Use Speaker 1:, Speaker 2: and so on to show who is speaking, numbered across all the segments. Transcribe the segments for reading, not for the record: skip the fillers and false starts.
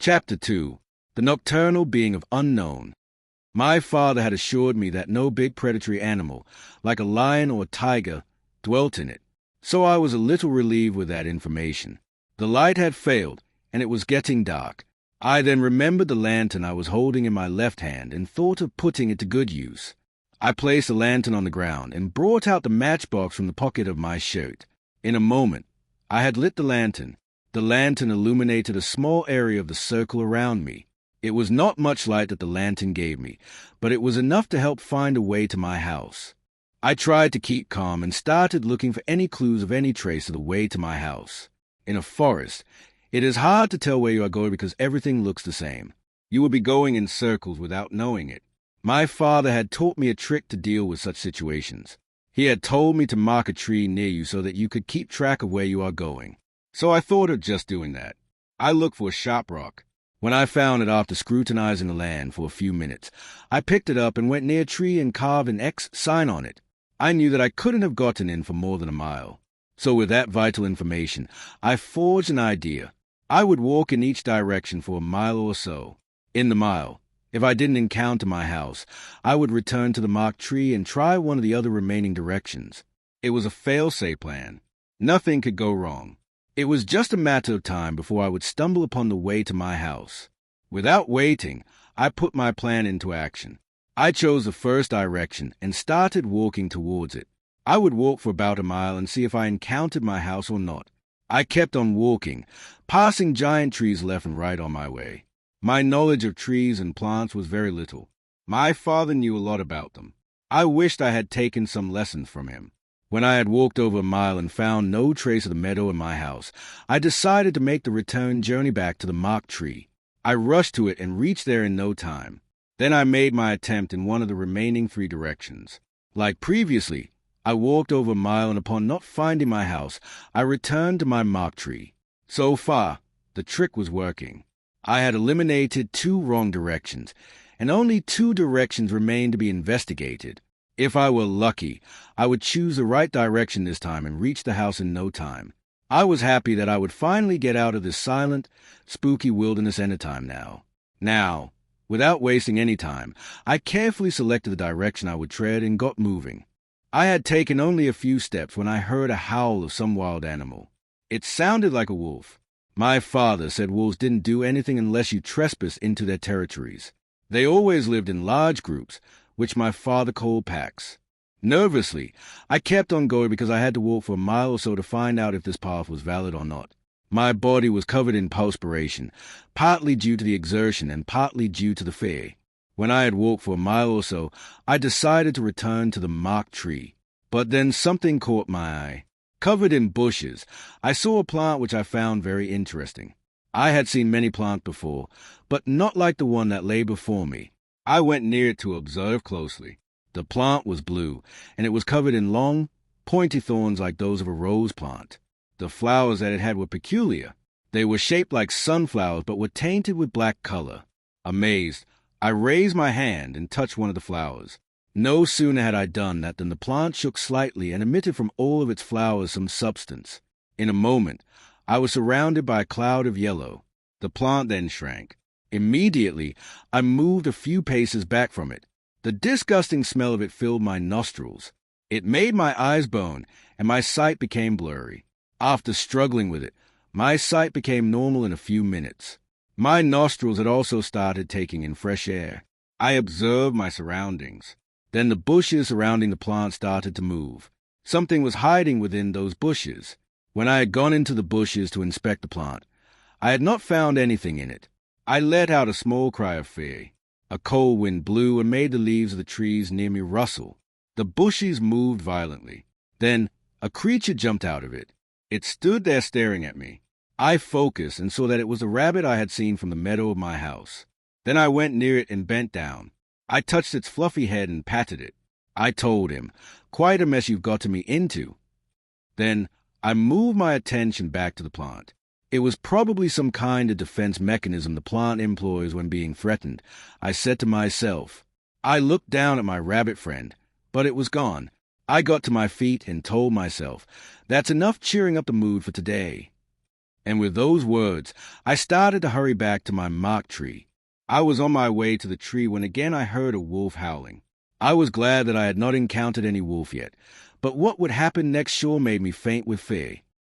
Speaker 1: Chapter 2. The Nocturnal Being of Unknown. My father had assured me that no big predatory animal, like a lion or tiger, dwelt in it, so I was a little relieved with that information. The light had failed, and it was getting dark. I then remembered the lantern I was holding in my left hand and thought of putting it to good use. I placed the lantern on the ground and brought out the matchbox from the pocket of my shirt. In a moment, I had lit the lantern. The lantern illuminated a small area of the circle around me. It was not much light that the lantern gave me, but it was enough to help find a way to my house. I tried to keep calm and started looking for any clues of any trace of the way to my house. In a forest, it is hard to tell where you are going because everything looks the same. You will be going in circles without knowing it. My father had taught me a trick to deal with such situations. He had told me to mark a tree near you so that you could keep track of where you are going. So I thought of just doing that. I looked for a sharp rock. When I found it after scrutinizing the land for a few minutes, I picked it up and went near a tree and carved an X sign on it. I knew that I couldn't have gotten in for more than a mile. So with that vital information, I forged an idea. I would walk in each direction for a mile or so. In the mile, if I didn't encounter my house, I would return to the marked tree and try one of the other remaining directions. It was a fail-safe plan. Nothing could go wrong. It was just a matter of time before I would stumble upon the way to my house. Without waiting, I put my plan into action. I chose the first direction and started walking towards it. I would walk for about a mile and see if I encountered my house or not. I kept on walking, passing giant trees left and right on my way. My knowledge of trees and plants was very little. My father knew a lot about them. I wished I had taken some lessons from him. When I had walked over a mile and found no trace of the meadow in my house, I decided to make the return journey back to the marked tree. I rushed to it and reached there in no time. Then I made my attempt in one of the remaining 3 directions. Like previously, I walked over a mile and upon not finding my house, I returned to my marked tree. So far, the trick was working. I had eliminated 2 wrong directions, and only 2 directions remained to be investigated. If I were lucky, I would choose the right direction this time and reach the house in no time. I was happy that I would finally get out of this silent, spooky wilderness anytime now. Now, without wasting any time, I carefully selected the direction I would tread and got moving. I had taken only a few steps when I heard a howl of some wild animal. It sounded like a wolf. My father said wolves didn't do anything unless you trespass into their territories. They always lived in large groups, which my father called packs. Nervously, I kept on going because I had to walk for a mile or so to find out if this path was valid or not. My body was covered in perspiration, partly due to the exertion and partly due to the fear. When I had walked for a mile or so, I decided to return to the marked tree. But then something caught my eye. Covered in bushes, I saw a plant which I found very interesting. I had seen many plants before, but not like the one that lay before me. I went near it to observe closely. The plant was blue, and it was covered in long, pointy thorns like those of a rose plant. The flowers that it had were peculiar. They were shaped like sunflowers, but were tainted with black color. Amazed, I raised my hand and touched one of the flowers. No sooner had I done that than the plant shook slightly and emitted from all of its flowers some substance. In a moment, I was surrounded by a cloud of yellow. The plant then shrank. Immediately, I moved a few paces back from it. The disgusting smell of it filled my nostrils. It made my eyes burn, and my sight became blurry. After struggling with it, my sight became normal in a few minutes. My nostrils had also started taking in fresh air. I observed my surroundings. Then the bushes surrounding the plant started to move. Something was hiding within those bushes. When I had gone into the bushes to inspect the plant, I had not found anything in it. I let out a small cry of fear. A cold wind blew and made the leaves of the trees near me rustle. The bushes moved violently. Then a creature jumped out of it. It stood there staring at me. I focused and saw that it was the rabbit I had seen from the meadow of my house. Then I went near it and bent down. I touched its fluffy head and patted it. I told him, "Quite a mess you've gotten me into." Then I moved my attention back to the plant. It was probably some kind of defense mechanism the plant employs when being threatened, I said to myself. I looked down at my rabbit friend, but it was gone. I got to my feet and told myself, "That's enough cheering up the mood for today." And with those words, I started to hurry back to my mock tree. I was on my way to the tree when again I heard a wolf howling. I was glad that I had not encountered any wolf yet, but what would happen next sure made me faint with fear.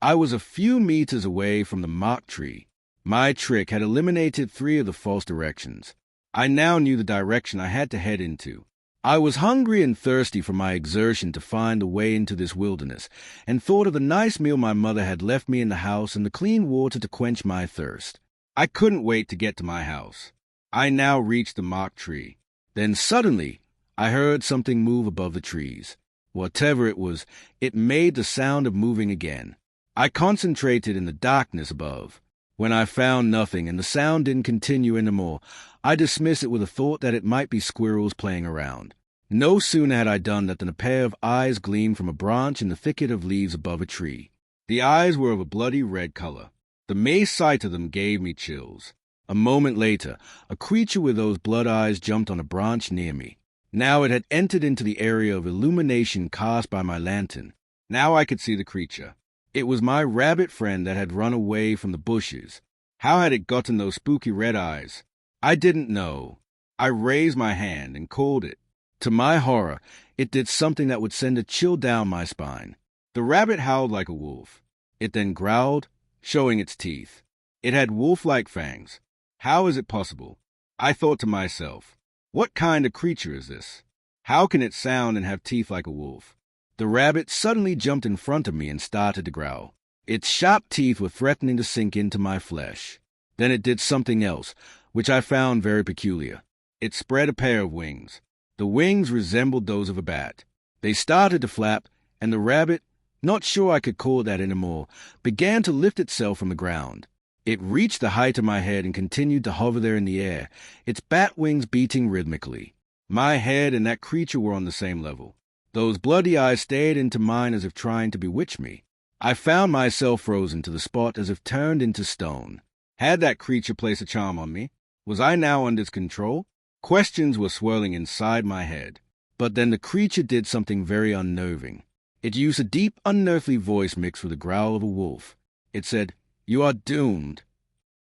Speaker 1: I was a few meters away from the mock tree. My trick had eliminated 3 of the false directions. I now knew the direction I had to head into. I was hungry and thirsty from my exertion to find the way into this wilderness, and thought of the nice meal my mother had left me in the house and the clean water to quench my thirst. I couldn't wait to get to my house. I now reached the mock tree. Then suddenly, I heard something move above the trees. Whatever it was, it made the sound of moving again. I concentrated in the darkness above. When I found nothing and the sound didn't continue anymore, I dismissed it with a thought that it might be squirrels playing around. No sooner had I done that than a pair of eyes gleamed from a branch in the thicket of leaves above a tree. The eyes were of a bloody red color. The mere sight of them gave me chills. A moment later, a creature with those blood eyes jumped on a branch near me. Now it had entered into the area of illumination cast by my lantern. Now I could see the creature. It was my rabbit friend that had run away from the bushes. How had it gotten those spooky red eyes? I didn't know. I raised my hand and called it. To my horror, it did something that would send a chill down my spine. The rabbit howled like a wolf. It then growled, showing its teeth. It had wolf-like fangs. How is it possible? I thought to myself, what kind of creature is this? How can it sound and have teeth like a wolf? The rabbit suddenly jumped in front of me and started to growl. Its sharp teeth were threatening to sink into my flesh. Then it did something else, which I found very peculiar. It spread a pair of wings. The wings resembled those of a bat. They started to flap, and the rabbit, not sure I could call it that anymore, began to lift itself from the ground. It reached the height of my head and continued to hover there in the air, its bat wings beating rhythmically. My head and that creature were on the same level. Those bloody eyes stared into mine as if trying to bewitch me. I found myself frozen to the spot as if turned into stone. Had that creature placed a charm on me? Was I now under its control? Questions were swirling inside my head. But then the creature did something very unnerving. It used a deep, unearthly voice mixed with the growl of a wolf. It said, "You are doomed."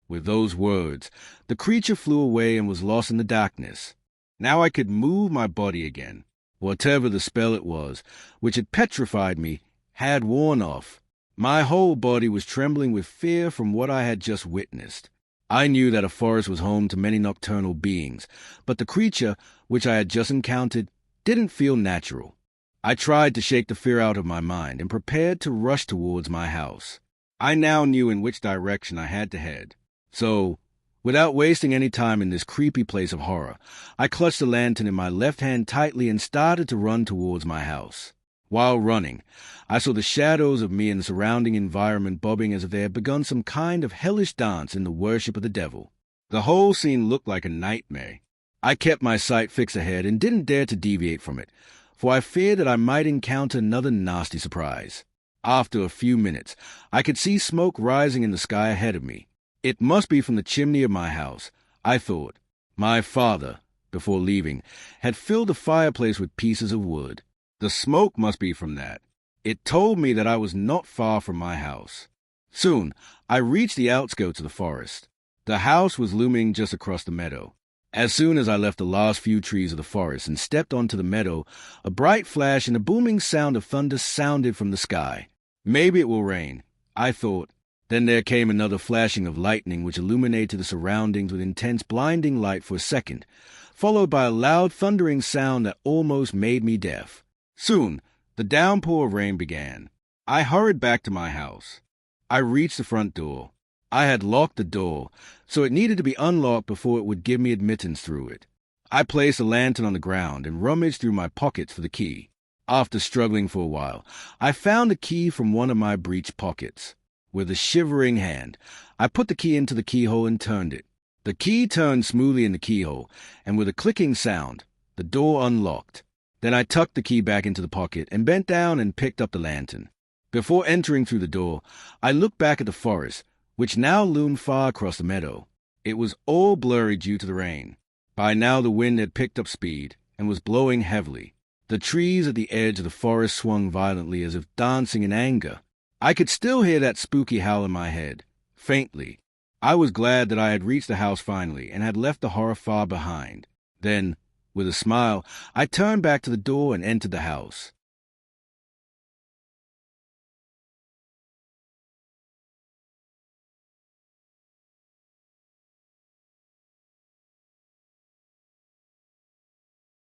Speaker 1: With those words, the creature flew away and was lost in the darkness. Now I could move my body again. Whatever the spell it was, which had petrified me, had worn off. My whole body was trembling with fear from what I had just witnessed. I knew that a forest was home to many nocturnal beings, but the creature, which I had just encountered, didn't feel natural. I tried to shake the fear out of my mind and prepared to rush towards my house. I now knew in which direction I had to head. So, without wasting any time in this creepy place of horror, I clutched the lantern in my left hand tightly and started to run towards my house. While running, I saw the shadows of me and the surrounding environment bobbing as if they had begun some kind of hellish dance in the worship of the devil. The whole scene looked like a nightmare. I kept my sight fixed ahead and didn't dare to deviate from it, for I feared that I might encounter another nasty surprise. After a few minutes, I could see smoke rising in the sky ahead of me. It must be from the chimney of my house, I thought. My father, before leaving, had filled the fireplace with pieces of wood. The smoke must be from that. It told me that I was not far from my house. Soon, I reached the outskirts of the forest. The house was looming just across the meadow. As soon as I left the last few trees of the forest and stepped onto the meadow, a bright flash and a booming sound of thunder sounded from the sky. Maybe it will rain, I thought. Then there came another flashing of lightning which illuminated the surroundings with intense blinding light for a second, followed by a loud thundering sound that almost made me deaf. Soon, the downpour of rain began. I hurried back to my house. I reached the front door. I had locked the door, so it needed to be unlocked before it would give me admittance through it. I placed the lantern on the ground and rummaged through my pockets for the key. After struggling for a while, I found the key from one of my breech pockets. With a shivering hand, I put the key into the keyhole and turned it. The key turned smoothly in the keyhole, and with a clicking sound, the door unlocked. Then I tucked the key back into the pocket and bent down and picked up the lantern. Before entering through the door, I looked back at the forest, which now loomed far across the meadow. It was all blurry due to the rain. By now the wind had picked up speed and was blowing heavily. The trees at the edge of the forest swung violently as if dancing in anger. I could still hear that spooky howl in my head. Faintly. I was glad that I had reached the house finally and had left the horror far behind. Then, with a smile, I turned back to the door and entered the house.